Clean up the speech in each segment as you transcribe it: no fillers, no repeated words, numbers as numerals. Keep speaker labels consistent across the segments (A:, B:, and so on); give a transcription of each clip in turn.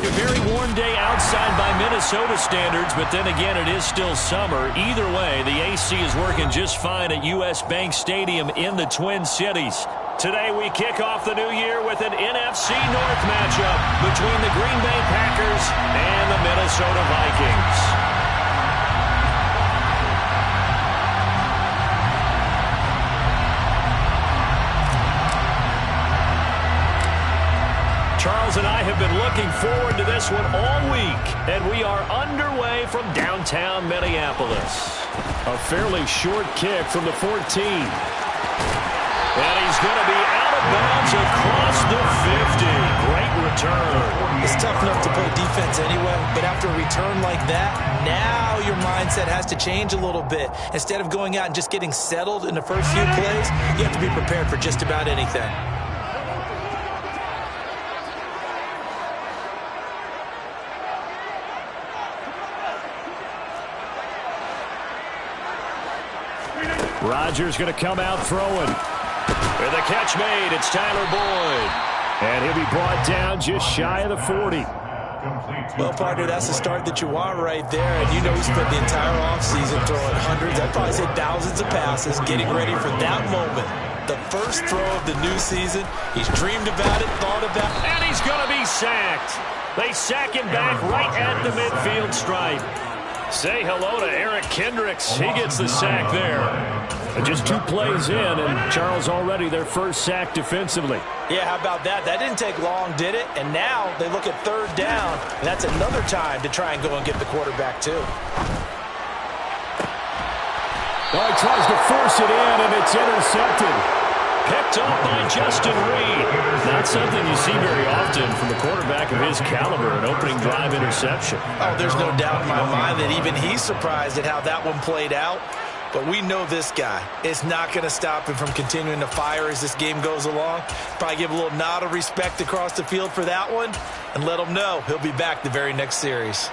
A: A very warm day outside by Minnesota standards, but then again, it is still summer. Either way, the AC is working just fine at U.S. Bank Stadium in the Twin Cities. Today, we kick off the new year with an NFC North matchup between the Green Bay Packers and the Minnesota Vikings. Charles and I have been looking forward to this one all week, and we are underway from downtown Minneapolis. A fairly short kick from the 14. And he's going to be out of bounds across the 50. Great return.
B: It's tough enough to play defense anyway, but after a return like that, now your mindset has to change a little bit. Instead of going out and just getting settled in the first few plays, you have to be prepared for just about anything.
A: Rodgers going to come out throwing. With a catch made, it's Tyler Boyd. And he'll be brought down just shy of the 40.
B: Well, partner, that's the start that you want right there. And you know he spent the entire offseason throwing hundreds, I'd probably say thousands of passes, getting ready for that moment. The first throw of the new season. He's dreamed about it, thought about it.
A: And he's going to be sacked. They sack him back right at the midfield stripe. Say hello to Eric Kendricks. He gets the sack there. And just 2 plays in, and Charles already their first sack defensively.
B: Yeah, how about that? That didn't take long, did it? And now they look at third down, and that's another time to try and go and get the quarterback too.
A: Oh, he tries to force it in, and it's intercepted. Picked up by Justin Reed. Not something you see very often from a quarterback of his caliber, an opening drive interception.
B: Oh, there's no doubt in my mind that even he's surprised at how that one played out. But we know this guy. It's not going to stop him from continuing to fire as this game goes along. Probably give a little nod of respect across the field for that one and let him know he'll be back the very next series.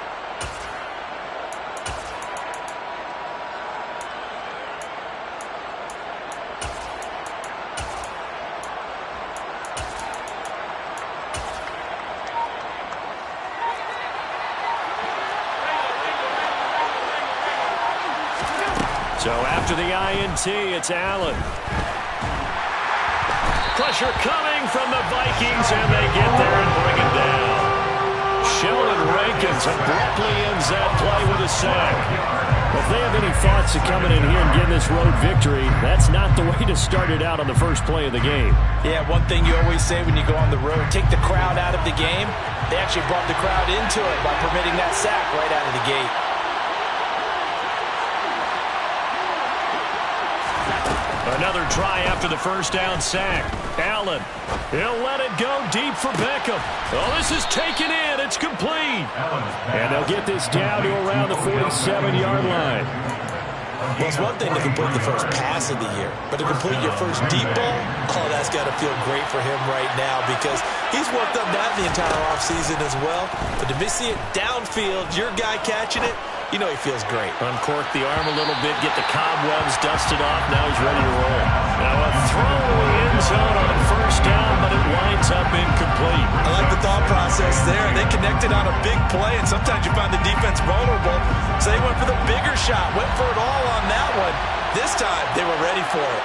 A: So after the INT, it's Allen. Pressure coming from the Vikings, and they get there and bring it down. Sheldon Rankins abruptly ends that play with a sack. If they have any thoughts of coming in here and getting this road victory, that's not the way to start it out on the first play of the game.
B: Yeah, one thing you always say when you go on the road, take the crowd out of the game. They actually brought the crowd into it by permitting that sack right out of the gate.
A: Another try after the first down sack. Allen, he'll let it go deep for Beckham. Oh, this is taken in. It's complete. And they'll get this down to around the 47-yard line.
B: Well, it's one thing to complete the first pass of the year, but to complete your first deep ball, oh, that's got to feel great for him right now because he's worked on that the entire offseason as well. But to see it downfield, your guy catching it, you know he feels great.
A: Uncork the arm a little bit, get the cobwebs dusted off. Now he's ready to roll. Now a throw to the end zone on first down, but it winds up incomplete.
B: I like the thought process there. They connected on a big play, and sometimes you find the defense vulnerable. So they went for the bigger shot, went for it all on that one. This time, they were ready for it.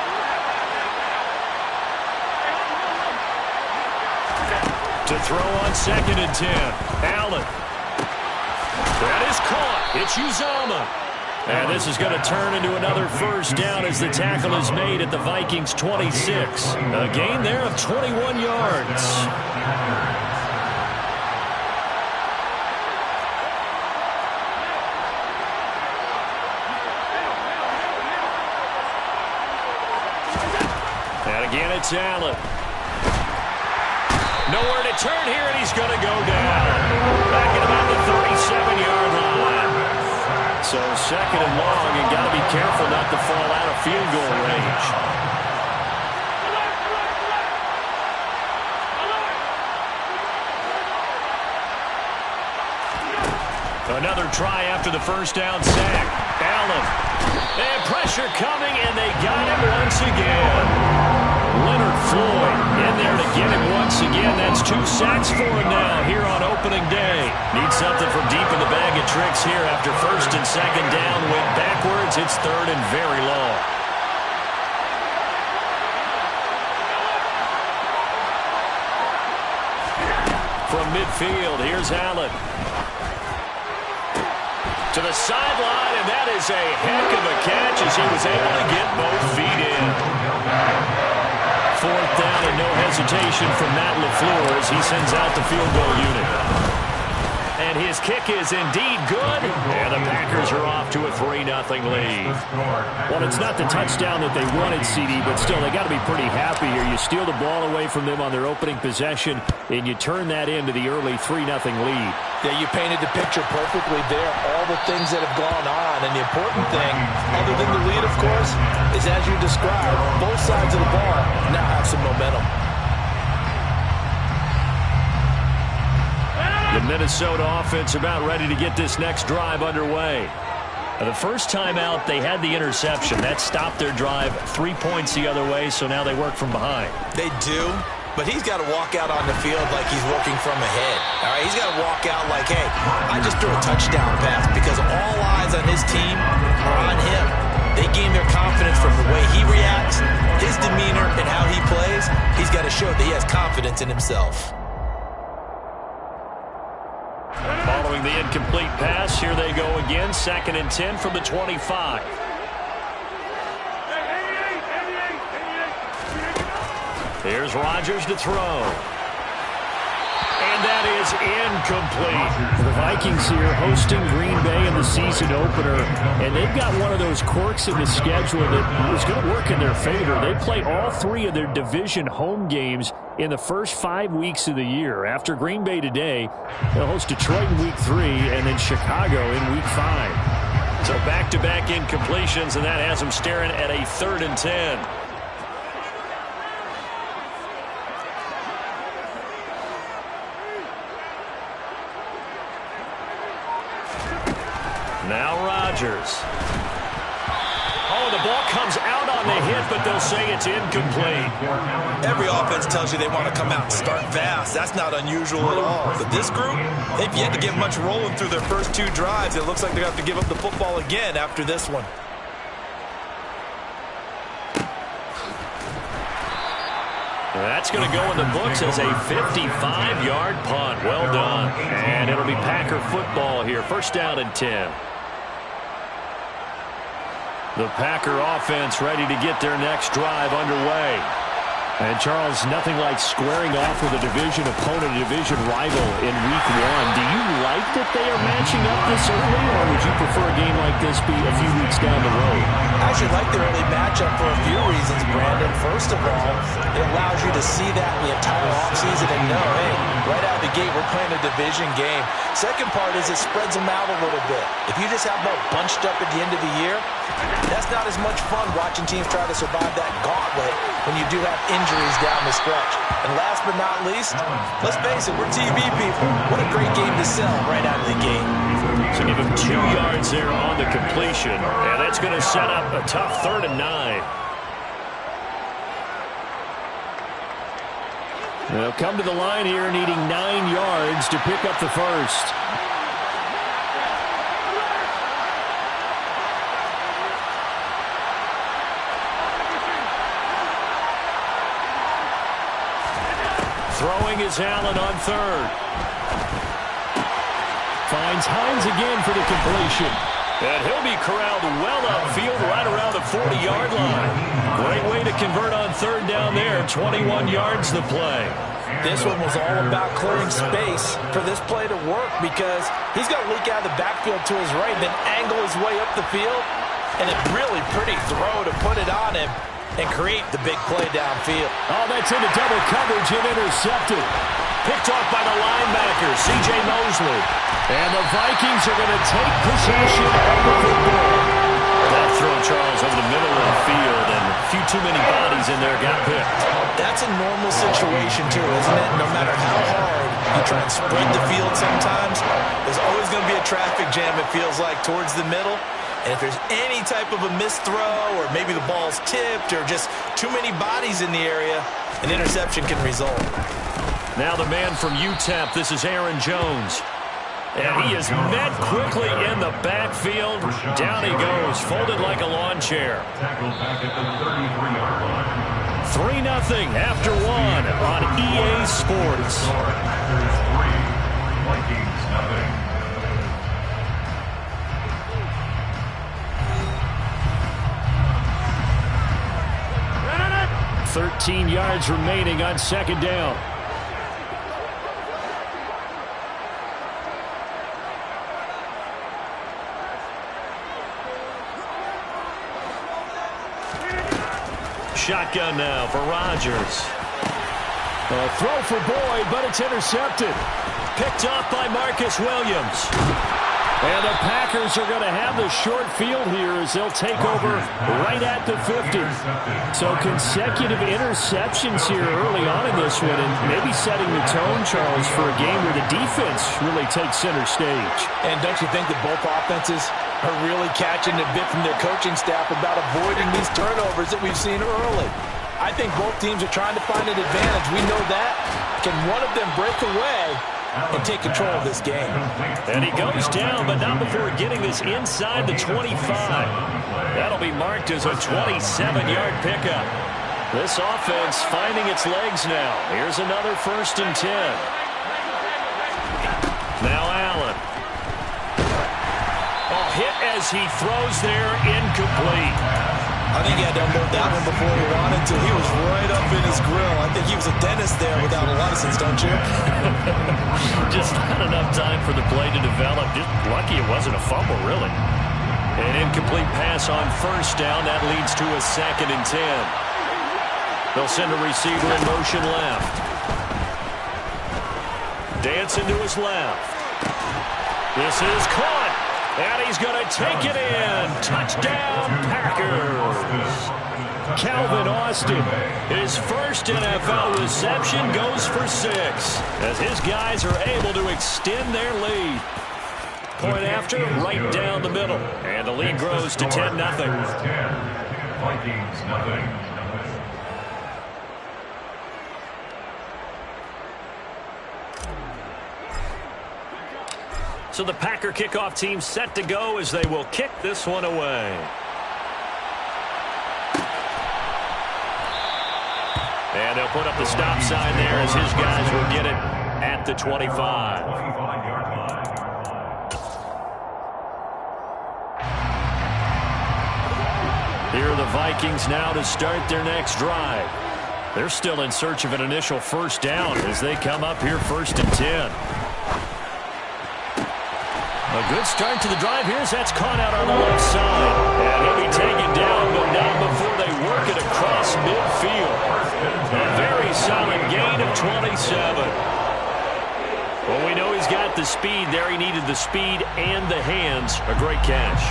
A: To throw on 2nd and 10. Allen. That is caught. It's Uzomah. And this is going to turn into another first down as the tackle is made at the Vikings' 26. A gain there of 21 yards. And again, it's Allen. Nowhere to turn here, and he's going to go down. Back at about the 37-yard line. So 2nd and long, and got to be careful not to fall out of field goal range. Another try after the first down sack. Allen. And pressure coming, and they got him once again. Leonard Floyd in there to get him once again. That's 2 sacks for him now here on opening day. Need something from deep in the bag of tricks here after first and second down. Went backwards. It's third and very long. From midfield, here's Allen. To the sideline, and that is a heck of a catch as he was able to get both feet in. Fourth down and no hesitation from Matt LaFleur as he sends out the field goal unit. And his kick is indeed good, and the Packers are off to a 3-0 lead.
C: Well, it's not the touchdown that they wanted, CD, but still, they got to be pretty happy here. You steal the ball away from them on their opening possession, and you turn that into the early 3-0 lead.
B: Yeah, you painted the picture perfectly there, all the things that have gone on. And the important thing, other than the lead, of course, is as you described, both sides of the ball now have some momentum.
A: The Minnesota offense about ready to get this next drive underway. The first time out, they had the interception. That stopped their drive 3 points the other way, so now they work from behind.
B: They do, but he's got to walk out on the field like he's working from ahead. All right, he's got to walk out like, hey, I just threw a touchdown pass because all eyes on his team are on him. They gain their confidence from the way he reacts, his demeanor, and how he plays. He's got to show that he has confidence in himself.
A: Following the incomplete pass, here they go again. 2nd and 10 from the 25. Here's Rodgers to throw. And that is incomplete.
C: The Vikings here hosting Green Bay in the season opener, and they've got one of those quirks in the schedule that is going to work in their favor. They play all 3 of their division home games in the first 5 weeks of the year. After Green Bay today, they'll host Detroit in week 3 and then Chicago in week 5.
A: So back-to-back incompletions, and that has them staring at a 3rd and 10. Now Rodgers. Oh, the ball comes out on the hit, but they'll say it's incomplete.
B: Every offense tells you they want to come out and start fast. That's not unusual at all. But this group, they've yet to get much rolling through their first 2 drives. It looks like they're going to have to give up the football again after this one.
A: That's going to go in the books as a 55-yard punt. Well done. And it'll be Packer football here. First down and 10. The Packer offense ready to get their next drive underway.
C: And, Charles, nothing like squaring off with a division opponent, a division rival in week 1. Do you like that they are matching up this early, or would you prefer a game like this be a few weeks down the road?
B: I actually like the early matchup for a few reasons, Brandon. First of all, it allows you to see that in the entire offseason and know, hey, right out of the gate, we're playing a division game. Second part is it spreads them out a little bit. If you just have them all bunched up at the end of the year, that's not as much fun watching teams try to survive that gauntlet when you do have injuries down the stretch. And last but not least, let's face it, we're TV people. What a great game to sell right out of the gate.
A: So give him 2 yards there on the completion, and that's going to set up a tough 3rd and 9.
C: They'll come to the line here needing 9 yards to pick up the first.
A: Throwing is Allen on 3rd.
C: Finds Hines again for the completion.
A: And he'll be corralled well upfield right around the 40-yard line. Great way to convert on 3rd down there. 21 yards to play.
B: This one was all about clearing space for this play to work because he's got to leak out of the backfield to his right, then angle his way up the field, and a really pretty throw to put it on him and create the big play downfield.
C: Oh, that's into double coverage and intercepted.
A: Picked off by the linebacker, C.J. Mosley.
C: And the Vikings are going to take possession of the football.
A: That throw, Charles, over the middle of the field, and a few too many bodies in there got picked.
B: That's a normal situation, too, isn't it? No matter how hard you try and spread the field sometimes, there's always going to be a traffic jam, it feels like, towards the middle. And if there's any type of a missed throw or maybe the ball's tipped or just too many bodies in the area, an interception can result.
A: Now the man from UTEP, this is Aaron Jones. And he is met quickly in the backfield. Down he goes, folded like a lawn chair. 3-0 after one on EA Sports.
D: Vikings nothing.
C: 13 yards remaining on second down.
A: Shotgun now for Rodgers.
C: A throw for Boyd, but it's intercepted.
A: Picked up by Marcus Williams.
C: And the Packers are going to have the short field here as they'll take over right at the 50. So consecutive interceptions here early on in this one, and maybe setting the tone, Charles, for a game where the defense really takes center stage.
B: And don't you think that both offenses are really catching a bit from their coaching staff about avoiding these turnovers that we've seen early? I think both teams are trying to find an advantage. We know that. Can one of them break away and take control of this game?
A: And he goes down, but not before getting this inside the 25. That'll be marked as a 27-yard pickup. This offense finding its legs now. Here's another 1st and 10. Now Allen. Oh, hit as he throws there, incomplete.
B: I think he had to unload that one before he wanted to. He was right up in his grill. I think he was a dentist there without a license, don't you?
A: Just not enough time for the play to develop. Just lucky it wasn't a fumble, really. An incomplete pass on 1st down. That leads to a 2nd and 10. They'll send a receiver in motion left. Dancing to his left. This is caught. And he's going to take it in. Touchdown, Packers. Calvin Austin, his first NFL reception, goes for 6 as his guys are able to extend their lead. Point after, right down the middle. And the lead grows to 10-0.
D: Vikings nothing.
A: So the Packer kickoff team set to go as they will kick this one away. And they'll put up the stop sign there as his guys will get it at the 25. Here are the Vikings now to start their next drive. They're still in search of an initial 1st down as they come up here 1st and 10. A good start to the drive here as that's caught out on the left side. And he'll be taken down, but not before they work it across midfield. A very solid gain of 27. Well, we know he's got the speed there. He needed the speed and the hands. A great catch.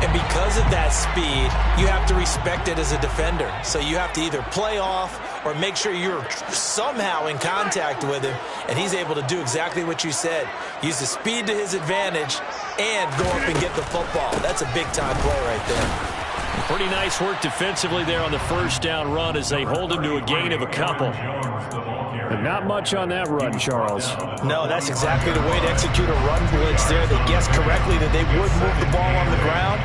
B: And because of that speed, you have to respect it as a defender. So you have to either play off or make sure you're somehow in contact with him, and he's able to do exactly what you said. Use the speed to his advantage and go up and get the football. That's a big-time play right there.
A: Pretty nice work defensively there on the 1st down run as they hold him to a gain of a couple.
C: And not much on that run, Charles.
B: No, that's exactly the way to execute a run blitz there. They guessed correctly that they would move the ball on the ground,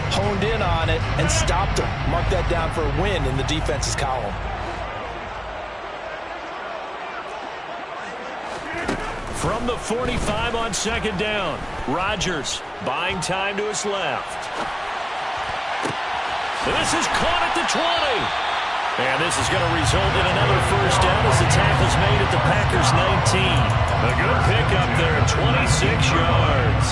B: honed in on it, and stopped them. Mark that down for a win in the defense's column.
A: From the 45 on 2nd down, Rodgers buying time to his left. This is caught at the 20. And this is going to result in another 1st down as the tackle's made at the Packers' 19. A good pickup there, 26 yards.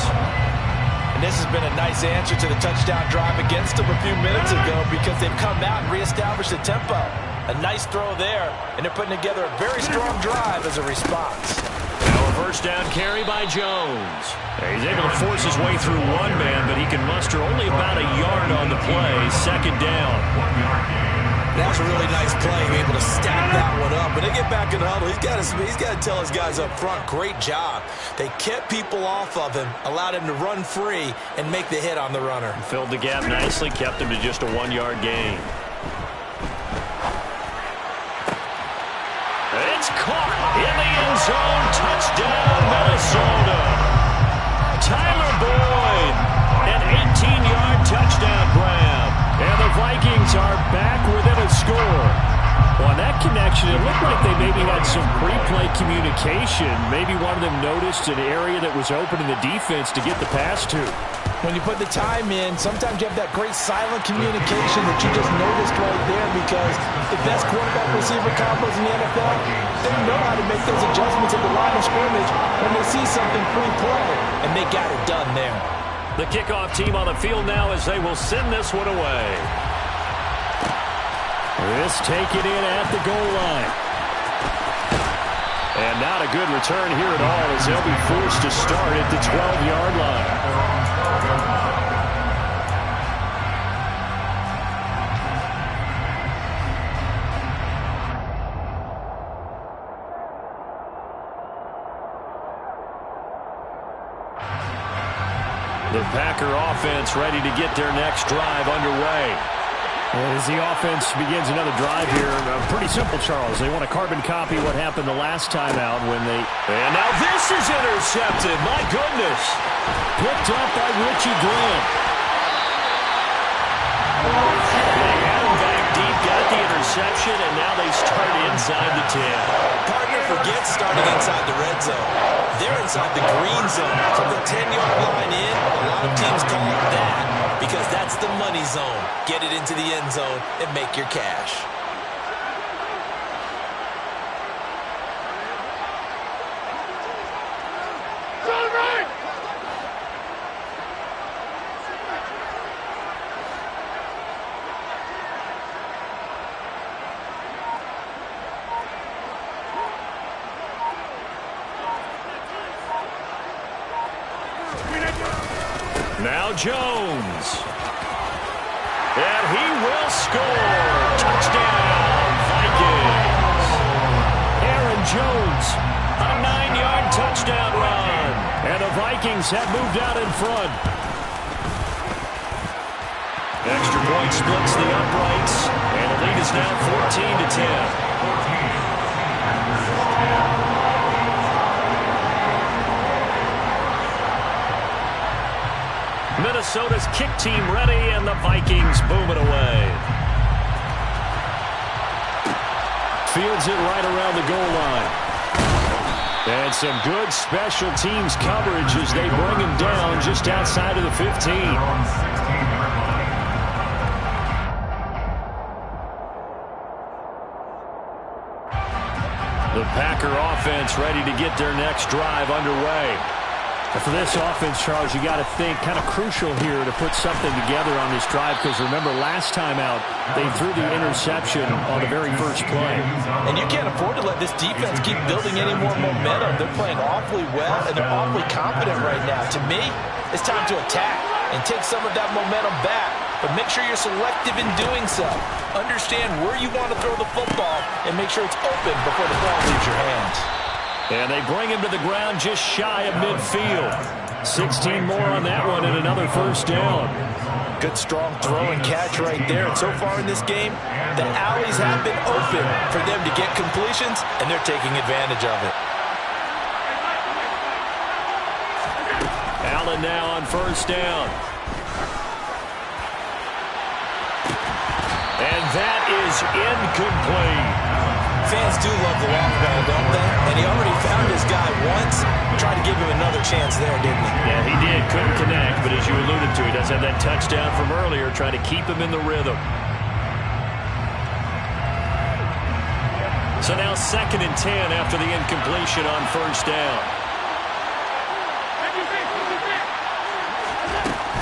B: And this has been a nice answer to the touchdown drive against them a few minutes ago because they've come out and reestablished the tempo. A nice throw there, and they're putting together a very strong drive as a response.
A: Now a 1st down carry by Jones. He's able to force his way through one man, but he can muster only about a yard on the play. 2nd down.
B: That's a really nice play, being able to stack that one up. When they get back in the huddle, he's got to tell his guys up front, great job. They kept people off of him, allowed him to run free, and make the hit on the runner.
A: Filled the gap nicely, kept him to just a 1-yard gain. It's caught in the end zone. Touchdown, Minnesota. Tyler Boyd. An 18-yard touchdown grab. And the Vikings are back within a score. On that connection, it looked like they maybe had some pre-play communication. Maybe one of them noticed an area that was open in the defense to get the pass to.
B: When you put the time in, sometimes you have that great silent communication that you just noticed right there, because the best quarterback-receiver combos in the NFL, they know how to make those adjustments at the line of scrimmage when they see something pre-play, and they got it done there.
A: The kickoff team on the field now as they will send this one away. This taken in at the goal line. And not a good return here at all as they'll be forced to start at the 12-yard line. The Packer offense ready to get their next drive underway.
C: As the offense begins another drive here, pretty simple, Charles. They want to carbon copy what happened the last time out when they...
A: And now this is intercepted. My goodness.
C: Picked up by Richie Grant.
A: They had him back deep, got the interception, and now they start inside the 10.
B: Partner forgets starting inside the red zone. They're inside the green zone. From the 10-yard line in, a lot of teams call it that, because that's the money zone. Get it into the end zone and make your cash.
A: Now Jones. And he will score. Touchdown, Vikings.
C: Aaron Jones.
A: A 9-yard touchdown run.
C: And the Vikings have moved out in front.
A: Extra point splits the uprights. And the lead is now 14-10. Minnesota's kick team ready, and the Vikings boom it away.
C: Fields it right around the goal line. And some good special teams coverage as they bring him down just outside of the 15.
A: The Packer offense ready to get their next drive underway.
C: For this offense, Charles, you got to think kind of crucial here to put something together on this drive, because remember last time out they threw the interception on the very first play.
B: And you can't afford to let this defense keep building any more momentum. They're playing awfully well, and they're awfully confident right now. To me, it's time to attack and take some of that momentum back, but make sure you're selective in doing so. Understand where you want to throw the football and make sure it's open before the ball leaves your hands.
A: And they bring him to the ground just shy of midfield. 16 more on that one and another first down.
B: Good strong throw and catch right there. And so far in this game, the alleys have been open for them to get completions, and they're taking advantage of it.
A: Allen now on first down. And that is incomplete.
B: Fans do love the long ball, don't they? And he already found his guy once. Tried to give him another chance there, didn't he?
A: Yeah, he did. Couldn't connect, but as you alluded to, he does have that touchdown from earlier, trying to keep him in the rhythm. So now 2nd and 10 after the incompletion on first down.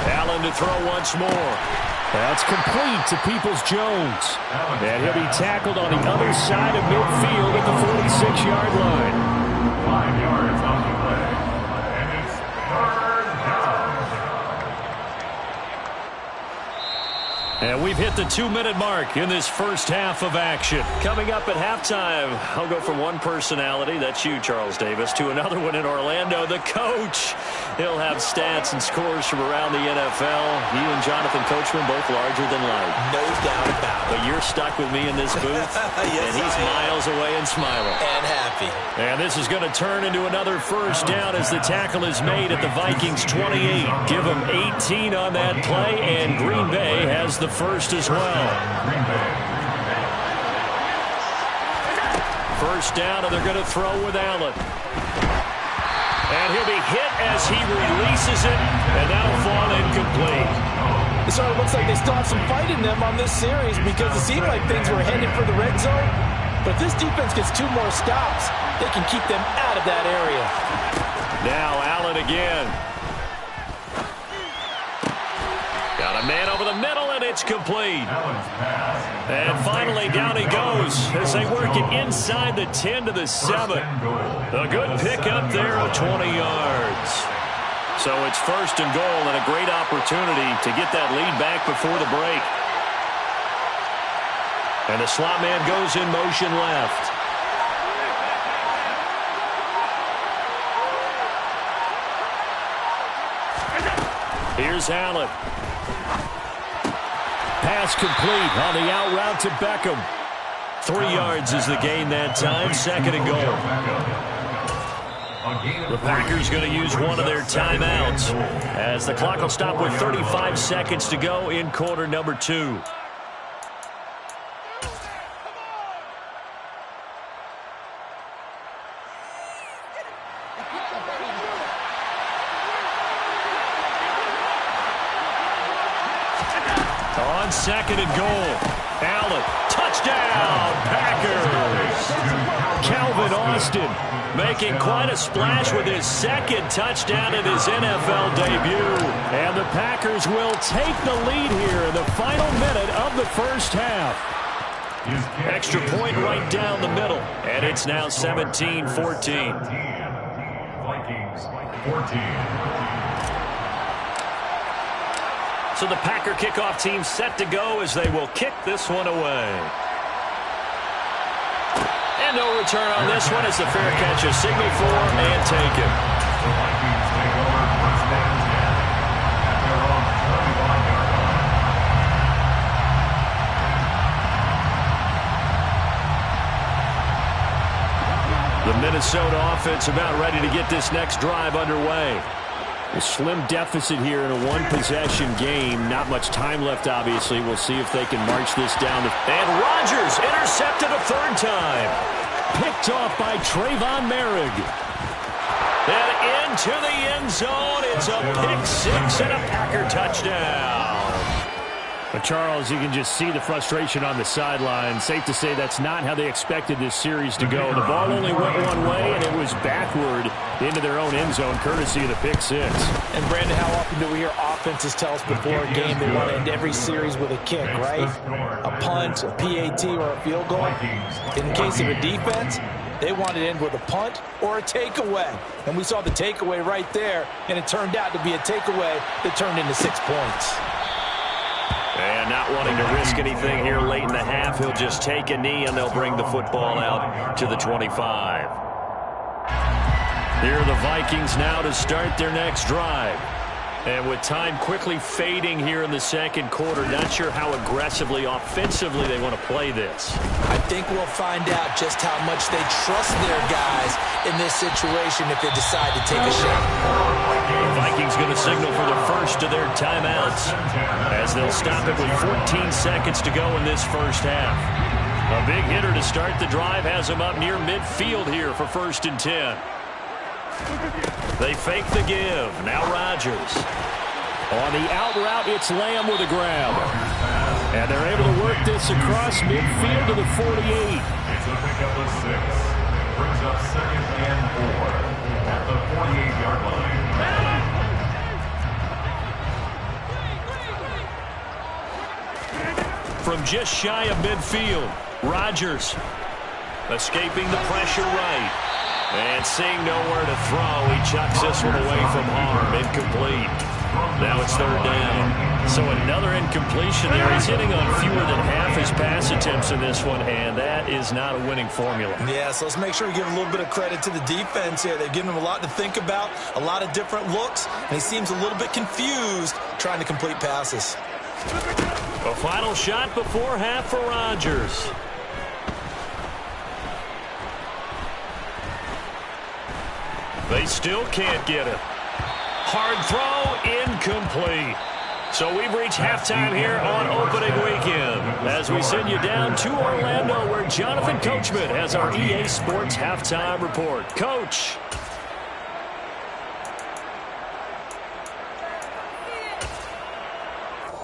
A: Allen to throw once more.
C: That's complete to Peoples-Jones. And he'll be tackled on the other side of midfield at the 46-yard line.
D: 5 yards on the play. And it's 3rd down.
A: And we've hit the 2-minute mark in this first half of action. Coming up at halftime, I'll go from one personality, that's you, Charles Davis, to another one in Orlando, the coach. He'll have stats and scores from around the NFL. You and Jonathan Coachman, both larger than life.
B: No doubt about it.
A: But you're stuck with me in this booth,
B: yes,
A: and he's miles away and smiling.
B: And happy.
A: And this is going to turn into another first down as the tackle is made at the Vikings 28. Give them 18 on that play, and Green Bay has the first as well. First down, and they're going to throw with Allen. And he'll be hit as he releases it, and that'll fall incomplete.
B: It sort of looks like they still have some fight in them on this series because it seemed like things were headed for the red zone. But if this defense gets 2 more stops, they can keep them out of that area.
A: Now Allen again. Got a man over the middle, and it's complete. And finally, down he goes as they work it inside the 10 to the 7. A good pickup there of 20 yards. So it's first and goal, and a great opportunity to get that lead back before the break. And the slot man goes in motion left. Here's Allen. Pass complete on the out route to Beckham. 3 yards is the gain that time. Second and goal. The Packers going to use one of their timeouts as the clock will stop with 35 seconds to go in quarter number 2. On second and goal, Allen, touchdown, Packers. Calvin Austin making quite a splash with his second touchdown in his NFL debut. And the Packers will take the lead here in the final minute of the first half. Extra point right down the middle, and it's now 17-14.
D: Vikings 14.
A: So the Packer kickoff team set to go as they will kick this one away. And no return on this one as the fair catch is signaled for and taken.
D: The Vikings take over first and 10 at their own 35-yard line.
A: The Minnesota offense about ready to get this next drive underway. A slim deficit here in a one-possession game. Not much time left, obviously. We'll see if they can march this down. And Rodgers intercepted a third time. Picked off by Trayvon Merrick. And into the end zone. It's a pick six and a Packer touchdown.
C: But Charles, you can just see the frustration on the sideline. Safe to say that's not how they expected this series to go. The ball only went one way, and it was backward into their own end zone, courtesy of the pick six.
B: And, Brandon, how often do we hear offenses tell us before a game they want to end every series with a kick, right? A punt, a PAT, or a field goal. In the case of a defense, they wanted to end with a punt or a takeaway. And we saw the takeaway right there, and it turned out to be a takeaway that turned into 6 points.
A: And not wanting to risk anything here late in the half, he'll just take a knee, and they'll bring the football out to the 25. Here are the Vikings now to start their next drive. And with time quickly fading here in the second quarter, not sure how aggressively, offensively they want to play this.
B: I think we'll find out just how much they trust their guys in this situation if they decide to take a shot.
A: The Vikings going to signal for the first of their timeouts as they'll stop it with 14 seconds to go in this first half. A big hitter to start the drive has him up near midfield here for first and 10. They fake the give. Now Rodgers.
C: On the out route, it's Lamb with a grab. And they're able to work this across midfield to the 48.
D: It's a pickup of 6. Brings up second and 4 at the 48-yard line.
A: From just shy of midfield, Rodgers escaping the pressure right. And seeing nowhere to throw, he chucks this one away from harm. Incomplete. Now it's third down. So another incompletion there. He's hitting on fewer than half his pass attempts in this one, and that is not a winning formula.
B: Yeah, so let's make sure we give a little bit of credit to the defense here. They've given him a lot to think about, a lot of different looks, and he seems a little bit confused trying to complete passes.
A: A final shot before half for Rodgers. They still can't get it. Hard throw, incomplete. So we've reached halftime here on opening weekend as we send you down to Orlando where Jonathan Coachman has our EA Sports halftime report. Coach.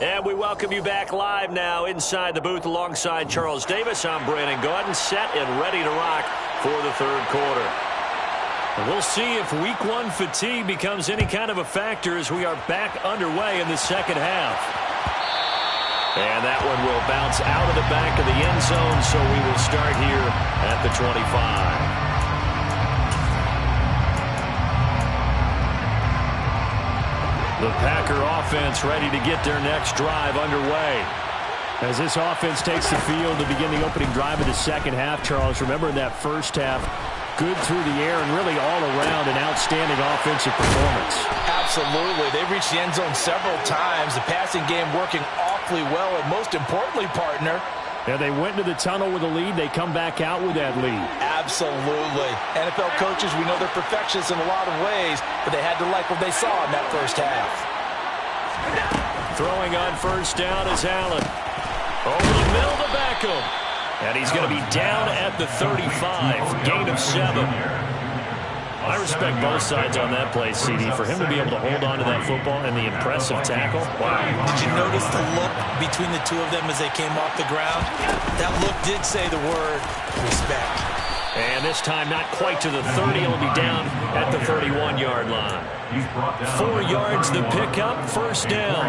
A: And we welcome you back live now inside the booth alongside Charles Davis. I'm Brandon Gaudin, set and ready to rock for the third quarter. And we'll see if week one fatigue becomes any kind of a factor as we are back underway in the second half. And that one will bounce out of the back of the end zone, so we will start here at the 25. The Packer offense ready to get their next drive underway. As this offense takes the field to begin the opening drive of the second half, Charles, remember in that first half, good through the air and really all around an outstanding offensive performance.
B: Absolutely. They reached the end zone several times. The passing game working awfully well, and most importantly, partner,
C: yeah, they went to the tunnel with a lead. They come back out with that lead.
B: Absolutely. NFL coaches, we know they're perfectionists in a lot of ways, but they had to like what they saw in that first half.
A: Throwing on first down is Allen. Over the middle to Beckham. And he's going to be down at the 35. Gain of 7. I respect both sides on that play, CD. For him to be able to hold on to that football and the impressive tackle. Wow.
B: Did you notice the look between the two of them as they came off the ground? That look did say the word respect.
A: And this time not quite to the 30. He'll be down at the 31-yard line. 4 yards the pickup, first down.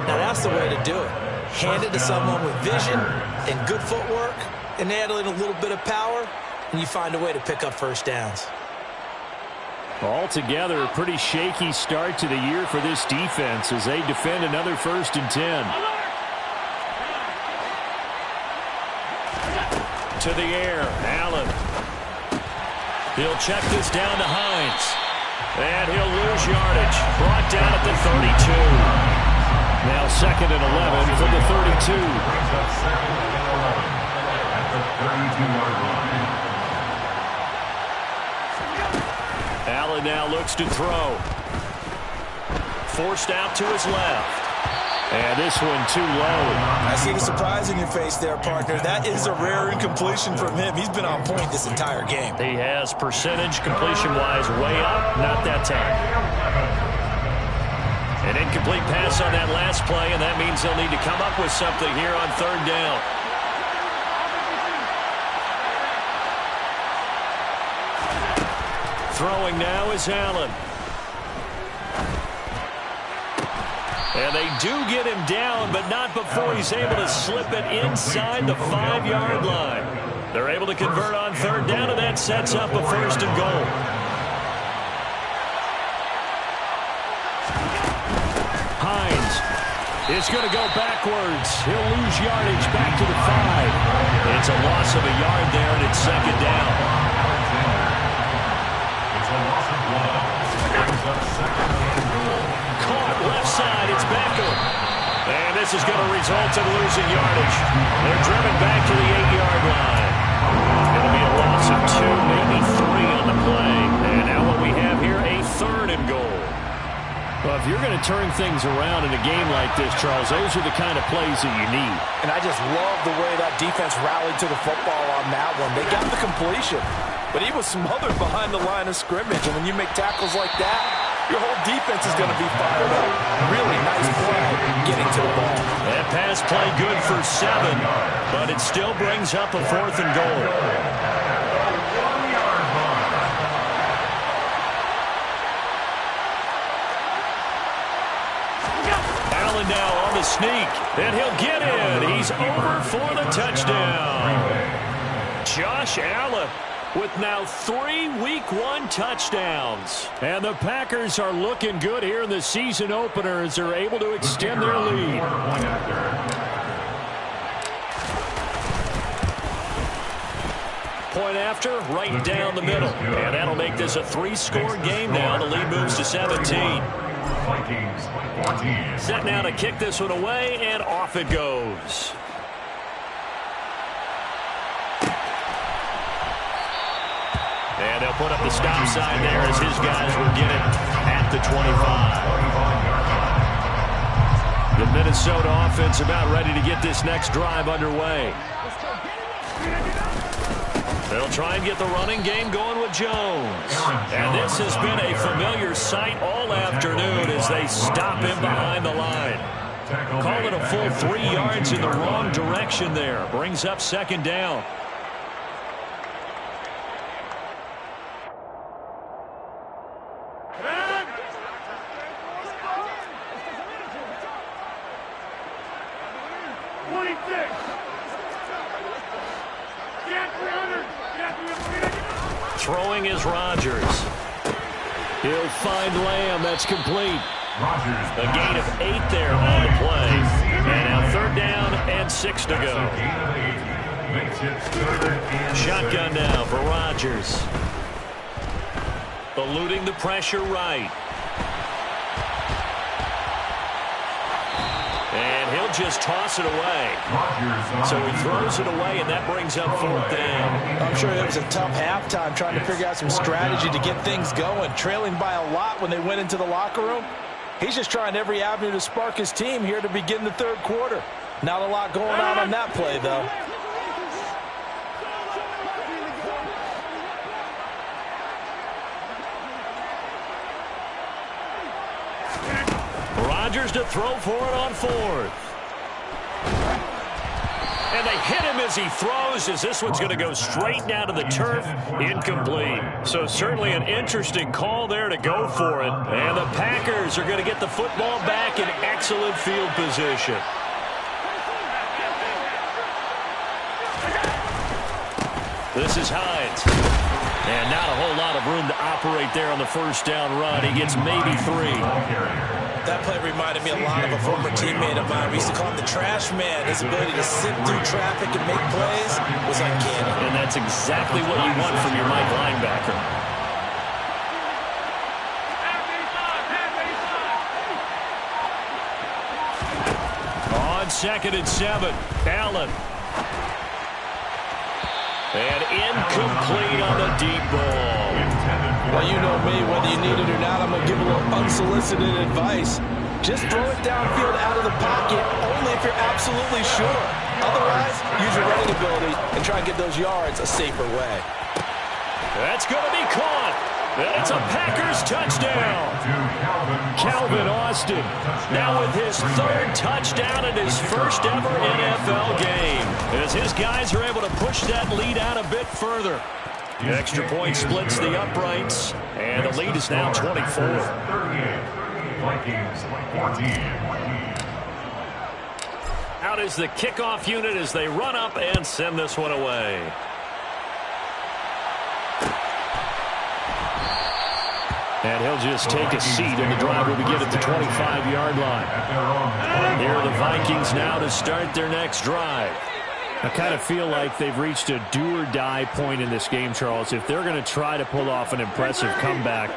B: Now that's the way to do it. Hand it to someone with vision and good footwork and add in a little bit of power, and you find a way to pick up first downs.
C: Altogether, a pretty shaky start to the year for this defense as they defend another 1st and 10.
A: To the air, Allen. He'll check this down to Hines. And he'll lose yardage. Brought down at the 32.
C: Now 2nd and 11 for the 32.
D: Brings up 2nd and 11 at the 32-yard line.
A: Allen now looks to throw. Forced out to his left.
C: And this one too low.
B: I see the surprise in your face there, partner. That is a rare incompletion from him. He's been on point this entire game.
A: He has percentage completion-wise way up. Not that time. An incomplete pass on that last play, and that means they'll need to come up with something here on third down. Throwing now is Allen. And they do get him down, but not before he's able to slip it inside the 5-yard line. They're able to convert on third down, and that sets up a 1st and goal. It's going to go backwards. He'll lose yardage back to the 5. It's a loss of a yard there, and it's 2nd down.
D: It's a loss of 1. Brings up 2nd and goal.
A: Caught left side. It's Beckham. And this is going to result in losing yardage. They're driven back to the 8-yard line. It'll be a loss of 2, maybe 3 on the play. And now what we have here, a 3rd and goal.
C: Well, if you're going to turn things around in a game like this, Charles, those are the kind of plays that you need.
B: And I just love the way that defense rallied to the football on that one. They got the completion, but he was smothered behind the line of scrimmage. And when you make tackles like that, your whole defense is going to be fired up. Really nice play getting to the ball.
A: That pass play good for 7, but it still brings up a 4th and goal. Now on the sneak, and he'll get in. He's over for the touchdown. Josh Allen with now 3 Week 1 touchdowns. And the Packers are looking good here in the season opener as they're able to extend their lead. Point after, right down the middle. And that'll make this a 3-score game now. The lead moves to 17. Set now to kick this one away, and off it goes. And they'll put up the stop sign there as his guys will get it at the 25. The Minnesota offense about ready to get this next drive underway. They'll try and get the running game going with Jones. And this has been a familiar sight all afternoon as they stop him behind the line. Call it a full 3 yards in the wrong direction there. Brings up second down. Throwing is Rodgers. He'll find Lamb. That's complete. A gain of 8 there on the play. And now 3rd down and 6 to go. Shotgun now for Rodgers. Eluding the pressure right. And he'll just toss it away. So he throws it away, and that brings up 4th down.
B: I'm sure it was a tough halftime trying to figure out some strategy to get things going. Trailing by a lot when they went into the locker room. He's just trying every avenue to spark his team here to begin the 3rd quarter. Not a lot going on that play, though.
A: Rodgers to throw for it on 4th. And they hit him as he throws, as this one's going to go straight down to the turf. Incomplete. So certainly an interesting call there to go for it. And the Packers are going to get the football back in excellent field position. This is Hines. And not a whole lot of room to operate there on the 1st down run. He gets maybe 3.
B: That play reminded me a lot of a former teammate of mine. We used to call him the trash man. His ability to sift through traffic and make plays was uncanny.
A: And that's exactly what you want from your Mike linebacker. On 2nd and 7, Allen. And incomplete on the deep ball.
B: Well, you know me, whether you need it or not, I'm going to give a little unsolicited advice. Just throw it downfield out of the pocket, only if you're absolutely sure. Otherwise, use your running ability and try and get those yards a safer way.
A: That's going to be caught. And it's a Packers touchdown. Calvin Austin now with his 3rd touchdown in his first ever NFL game, as his guys are able to push that lead out a bit further. The extra point splits the uprights, and the lead is now 24. Out is the kickoff unit as they run up and send this one away. And he'll just take a seat, and the drive will begin at the 25-yard line. Here are the Vikings now to start their next drive. I kind of feel like they've reached a do-or-die point in this game, Charles. If they're going to try to pull off an impressive comeback,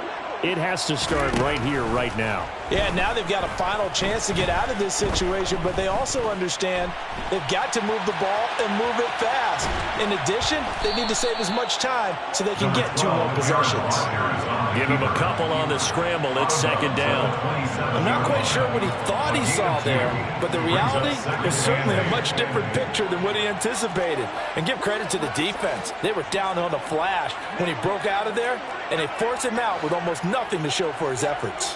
A: it has to start right here, right now.
B: Yeah, now they've got a final chance to get out of this situation, but they also understand they've got to move the ball and move it fast. In addition, they need to save as much time so they can get 2 more possessions.
A: Give him a couple on the scramble. It's 2nd down.
B: I'm not quite sure what he thought he saw there, but the reality is certainly a much different picture than what he anticipated. And give credit to the defense. They were down on the flash when he broke out of there, and they forced him out with almost nothing to show for his efforts.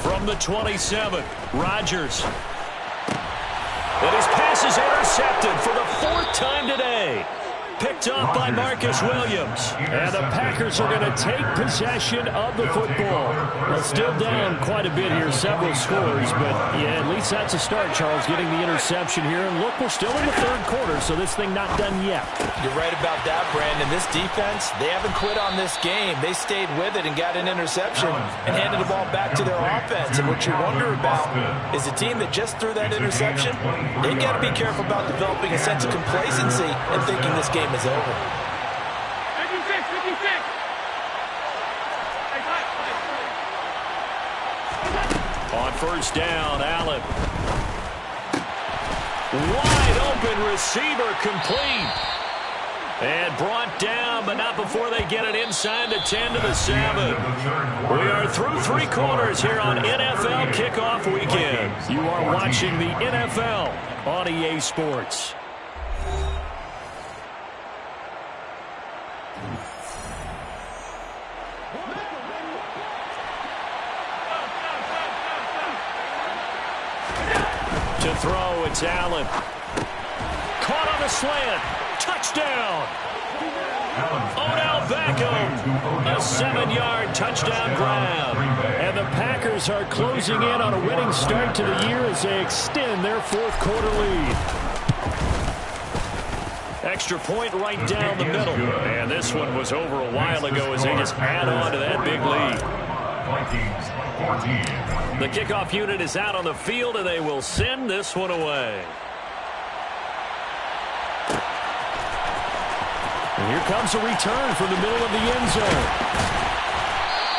A: From the 27, Rodgers. And his pass is intercepted for the 4th time today. picked off by Marcus Williams.
C: And the Packers are going to take possession of the football. Well, still down quite a bit here, several scores, but yeah, at least that's a start, Charles, getting the interception here. And look, we're still in the third quarter, so this thing not done yet.
B: You're right about that, Brandon. This defense, they haven't quit on this game. They stayed with it and got an interception and handed the ball back to their offense. And what you wonder about is a team that just threw that interception, they got to be careful about developing a sense of complacency and thinking this game is over.
E: 56.
A: On first down, Allen. Wide open receiver, complete. And brought down, but not before they get it inside the 10 to the 7. We are through 3 quarters here on NFL Kickoff Weekend. You are watching the NFL on EA Sports. To throw, it's Allen. Caught on the slant. Touchdown. Odell Beckham. A 7-yard touchdown grab. And the Packers are closing in on a winning start to the year as they extend their fourth quarter lead. Extra point right down the middle. And this one was over a while ago as they just add on to that big lead. The kickoff unit is out on the field, and they will send this one away. And here comes a return from the middle of the end zone.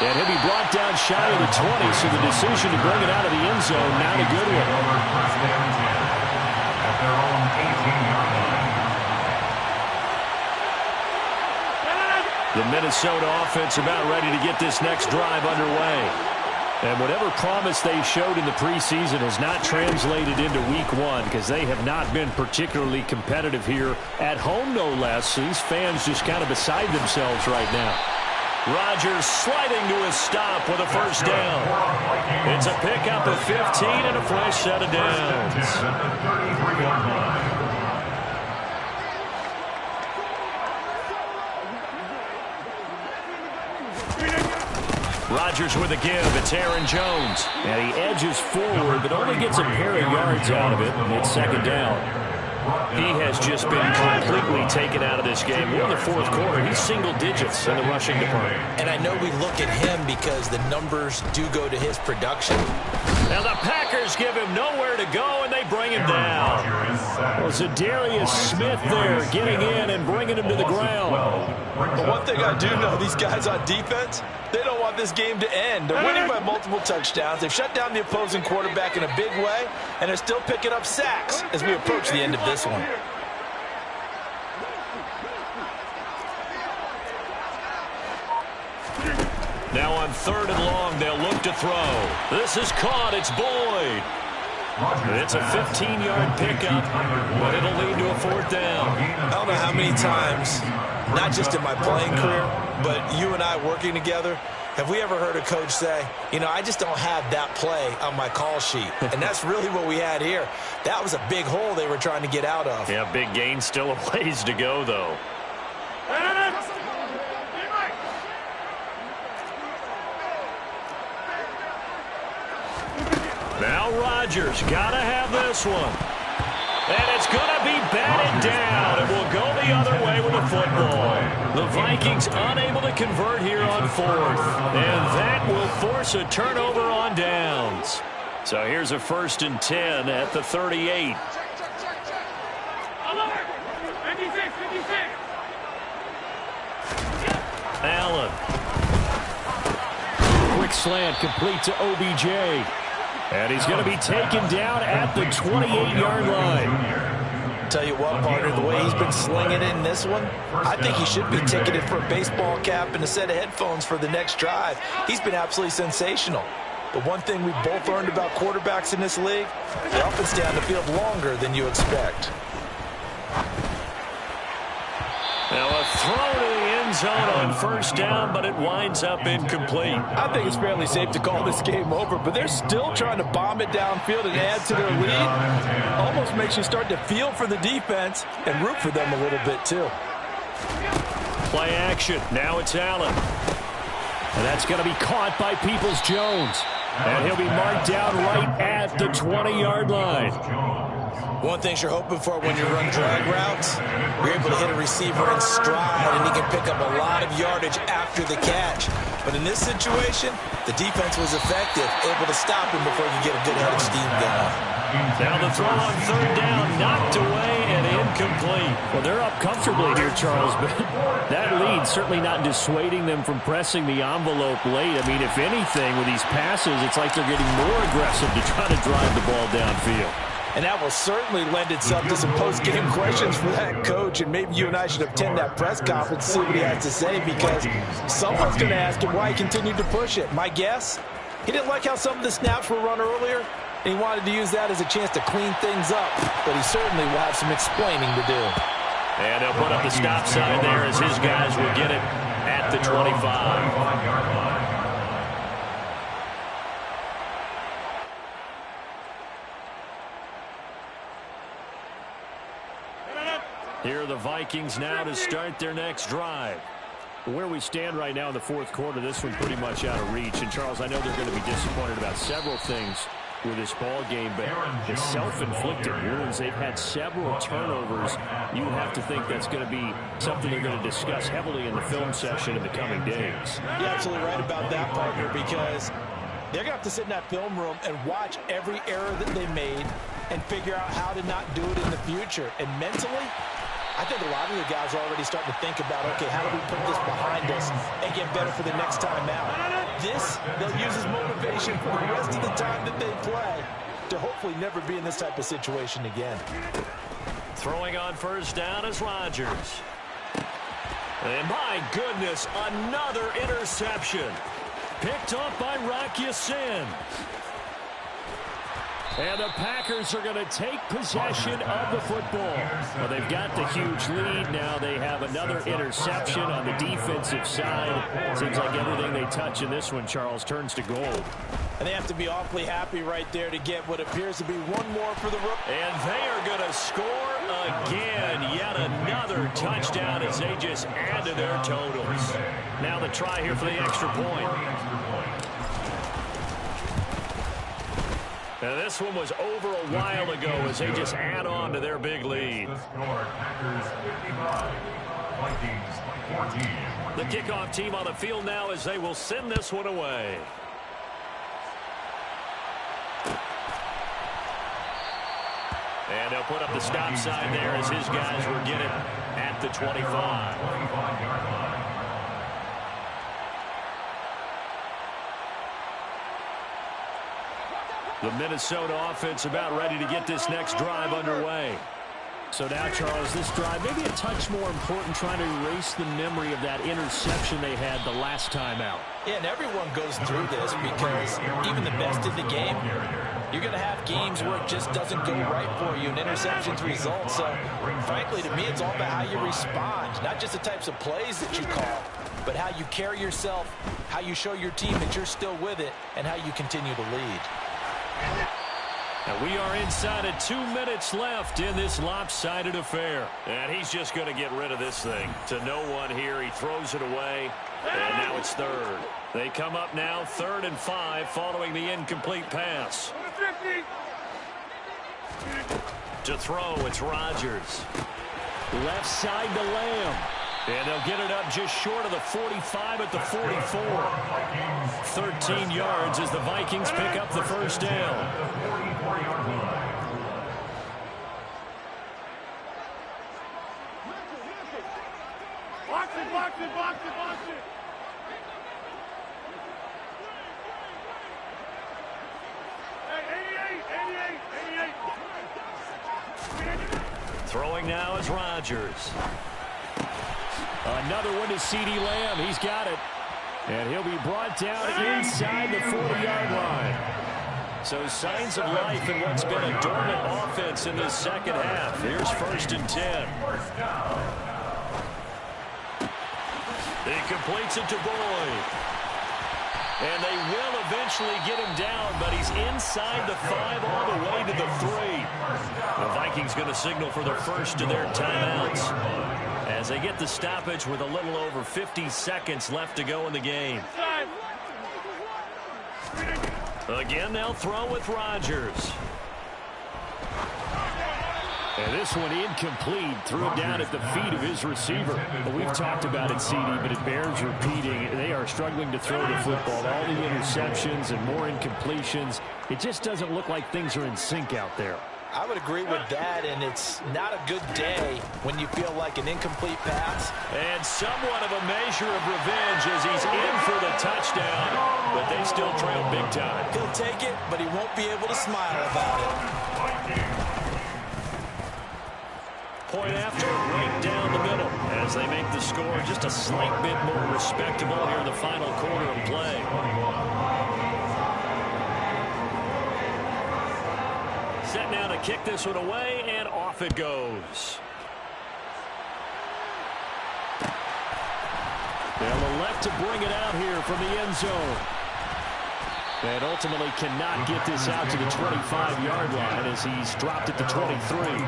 A: And he'll be brought down shy of the 20, so the decision to bring it out of the end zone, not a good one.
D: At their own 18-yard line.
A: The Minnesota offense about ready to get this next drive underway. And whatever promise they showed in the preseason has not translated into week 1 because they have not been particularly competitive here at home, no less. These fans just kind of beside themselves right now. Rodgers sliding to his stop with a first down. It's a pickup of 15 and a fresh set of downs. Rodgers with a give. It's Aaron Jones.
C: And he edges forward, but only gets a pair of yards out of it. It's second down.
A: He has just been completely taken out of this game. We're in the fourth quarter. He's single digits in the rushing department.
B: And I know we look at him because the numbers do go to his production.
A: Now the Packers give him nowhere to go, and they bring him down.
C: Well, Zadarius Smith there getting in and bringing him to the ground.
B: But one thing I do know, these guys on defense, they don't want this game to end. They're winning by multiple touchdowns. They've shut down the opposing quarterback in a big way, and they're still picking up sacks as we approach the end of this one.
A: Now on 3rd and long, they'll look to throw. This is caught. It's Boyd. It's a 15-yard pickup, but it'll lead to a 4th down.
B: I don't know how many times, not just in my playing career, but you and I working together, have we ever heard a coach say, you know, I just don't have that play on my call sheet. And that's really what we had here. That was a big hole they were trying to get out of.
A: Yeah, big gain, still a ways to go, though. Now Rodgers got to have this one. And it's going to be batted down. It will go the other way with the football. The Vikings unable to convert here on 4th. And that will force a turnover on downs. So here's a 1st and 10 at the 38. Allen.
C: Quick slant complete to OBJ. And he's going to be taken down at the 28-yard line.
B: Tell you what, partner, the way he's been slinging in this one, I think he should be ticketed for a baseball cap and a set of headphones for the next drive. He's been absolutely sensational. The one thing we both learned about quarterbacks in this league, they often stay on the field longer than you expect.
A: Now a throw to the end zone on 1st down, but it winds up incomplete.
B: I think it's fairly safe to call this game over, but they're still trying to bomb it downfield and add to their lead. Almost makes you start to feel for the defense and root for them a little bit too.
A: Play action. Now it's Allen.
C: And that's going to be caught by Peoples-Jones. And he'll be marked down right at the 20-yard line.
B: One thing you're hoping for when you run drag routes, you're able to hit a receiver in stride, and he can pick up a lot of yardage after the catch. But in this situation, the defense was effective, able to stop him before he could get a good head of steam going.
A: Now the throw on third down, knocked away and incomplete.
C: Well, they're up comfortably here, Charles, but that lead certainly not dissuading them from pressing the envelope late. I mean, if anything, with these passes, it's like they're getting more aggressive to try to drive the ball downfield.
B: And that will certainly lend itself to some post-game questions for that coach, and maybe you and I should attend that press conference to see what he has to say, because someone's going to ask him why he continued to push it. My guess, he didn't like how some of the snaps were run earlier, and he wanted to use that as a chance to clean things up, but he certainly will have some explaining to do.
A: And they'll put up the stop sign there as his guys will get it at the 25. Here are the Vikings now to start their next drive.
C: Where we stand right now in the fourth quarter, this one's pretty much out of reach. And, Charles, I know they're going to be disappointed about several things with this ball game, but the self-inflicted wounds, they've had several turnovers. You have to think that's going to be something they're going to discuss heavily in the film session in the coming days.
B: You're absolutely right about that, partner, because they're going to have to sit in that film room and watch every error that they made and figure out how to not do it in the future. And mentally, I think a lot of the guys are already starting to think about, okay, how do we put this behind us and get better for the next time out? This, they'll use as motivation for the rest of the time that they play to hopefully never be in this type of situation again.
A: Throwing on first down is Rodgers. And my goodness, another interception. Picked off by Rock Ya-Sin. And the Packers are going to take possession of the football. Well, they've got the huge lead. Now they have another interception on the defensive side. Seems like everything they touch in this one, Charles, turns to gold.
B: And they have to be awfully happy right there to get what appears to be one more for the rookie.
A: And they are going to score again. Yet another touchdown as they just add to their totals. Now the try here for the extra point. Now this one was over a while ago as they just add on to their big lead. The kickoff team on the field now as they will send this one away. And they'll put up the stop sign there as his guys will get it at the 25. The Minnesota offense about ready to get this next drive underway.
C: So now, Charles, this drive maybe a touch more important, trying to erase the memory of that interception they had the last time out.
B: Yeah, and everyone goes through this because even the best in the game, you're going to have games where it just doesn't go right for you and interceptions result. So, frankly, to me, it's all about how you respond, not just the types of plays that you call, but how you carry yourself, how you show your team that you're still with it, and how you continue to lead.
A: And we are inside of 2 minutes left in this lopsided affair. And he's just going to get rid of this thing. To no one here. He throws it away. And now it's third. They come up now 3rd and 5 following the incomplete pass. To throw, it's Rodgers.
C: Left side to Lamb.
A: And they'll get it up just short of the 45 at the 44. 13 yards as the Vikings pick up the first down.
D: Box it. Hey, 88.
A: Throwing now is Rodgers.
C: Another one to CeeDee Lamb. He's got it. And he'll be brought down inside the 40-yard line. So signs of life in what's been a dormant offense in this second half. Here's 1st and 10. He completes it to Boyd. And they will eventually get him down, but he's inside the 5 all the way to the 3. The Vikings going to signal for the first of their timeouts.
A: as they get the stoppage with a little over 50 seconds left to go in the game. Again, they'll throw with Rodgers. And this one incomplete. Threw it down at the feet of his receiver. Well, we've talked about it, CD, but it bears repeating. They are struggling to throw the football. All the interceptions and more incompletions. It just doesn't look like things are in sync out there.
B: I would agree with that, and it's not a good day when you feel like an incomplete pass.
A: And somewhat of a measure of revenge as he's in for the touchdown, but they still trail big time.
B: He'll take it, but he won't be able to smile about it.
A: Point after, right down the middle as they make the score just a slight bit more respectable here in the final quarter of play. Set now to kick this one away, and off it goes. They'll elect to bring it out here from the end zone. And ultimately cannot get this out to the 25-yard line as he's dropped it to 23.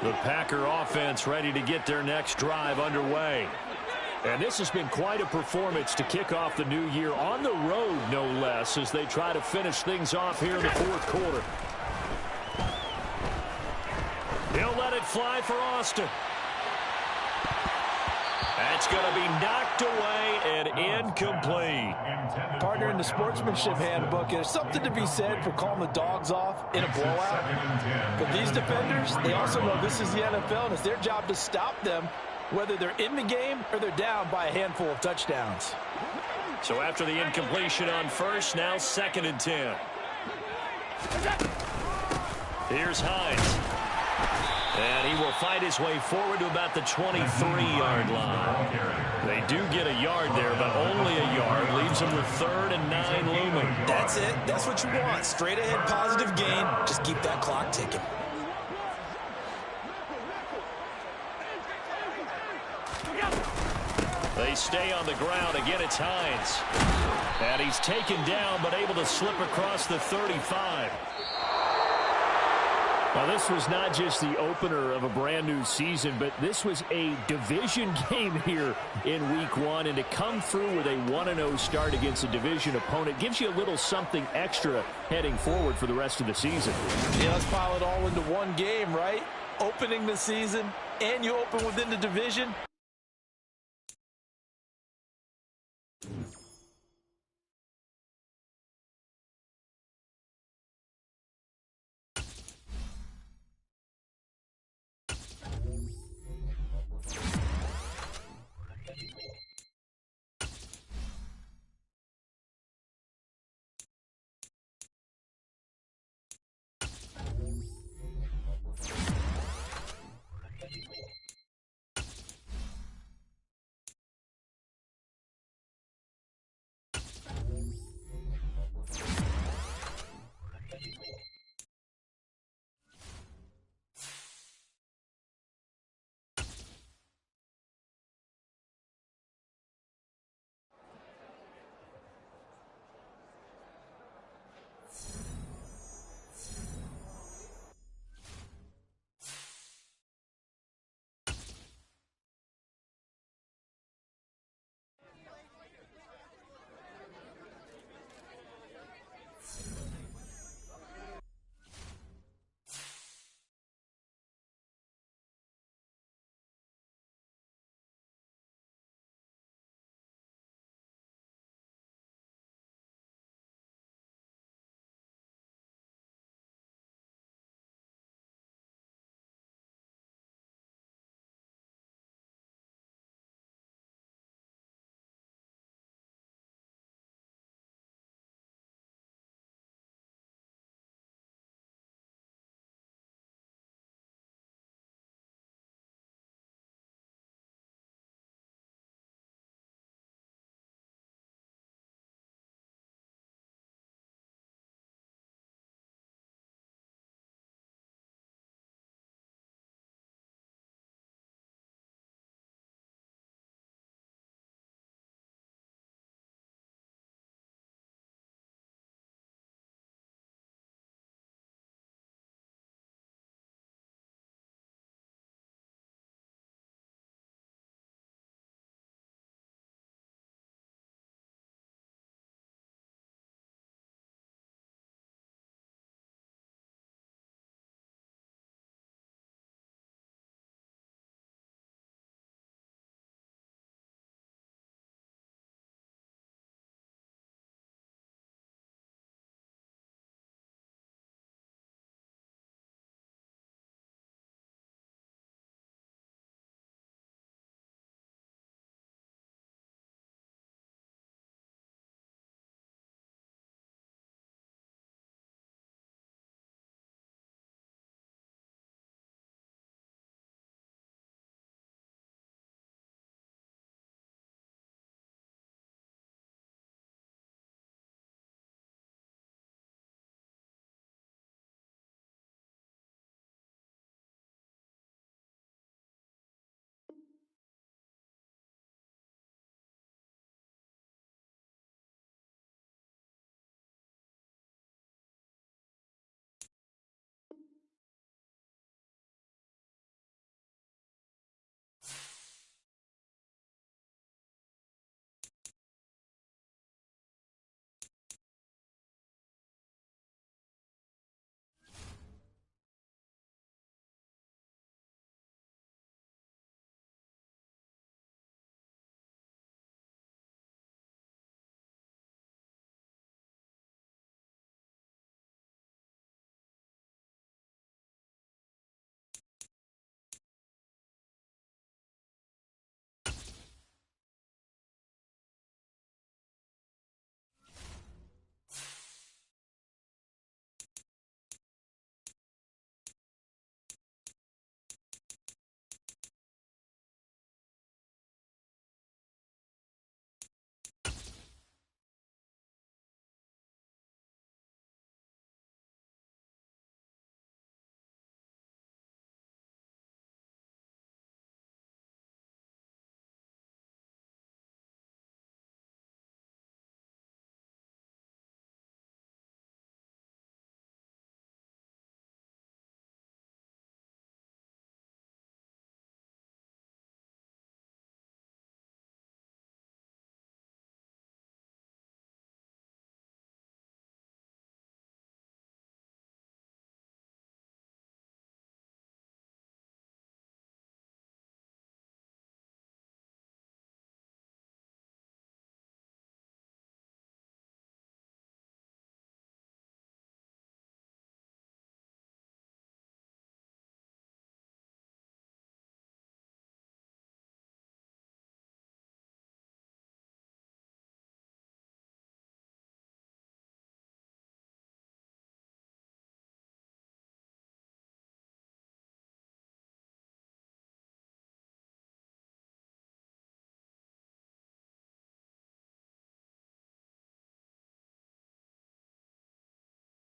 A: The Packer offense ready to get their next drive underway. And this has been quite a performance to kick off the new year on the road, no less, as they try to finish things off here in the fourth quarter. He'll let it fly for Austin. That's going to be knocked away and incomplete.
B: Partner, in the sportsmanship handbook, there's something to be said for calling the dogs off in a blowout. But these defenders, they also know this is the NFL, and it's their job to stop them, whether they're in the game or they're down by a handful of touchdowns.
A: So after the incompletion on first, now 2nd and 10. Here's Hines. And he will fight his way forward to about the 23-yard line. They do get a yard there, but only a yard. Leaves them with 3rd and 9 looming.
B: That's it. That's what you want. Straight ahead positive gain. Just keep that clock ticking.
A: They stay on the ground. Again, it's Hines. And he's taken down, but able to slip across the 35. Now, this was not just the opener of a brand-new season, but this was a division game here in Week 1. And to come through with a 1-0 start against a division opponent gives you a little something extra heading forward for the rest of the season.
B: Yeah, let's pile it all into one game, right? Opening the season, and you open within the division.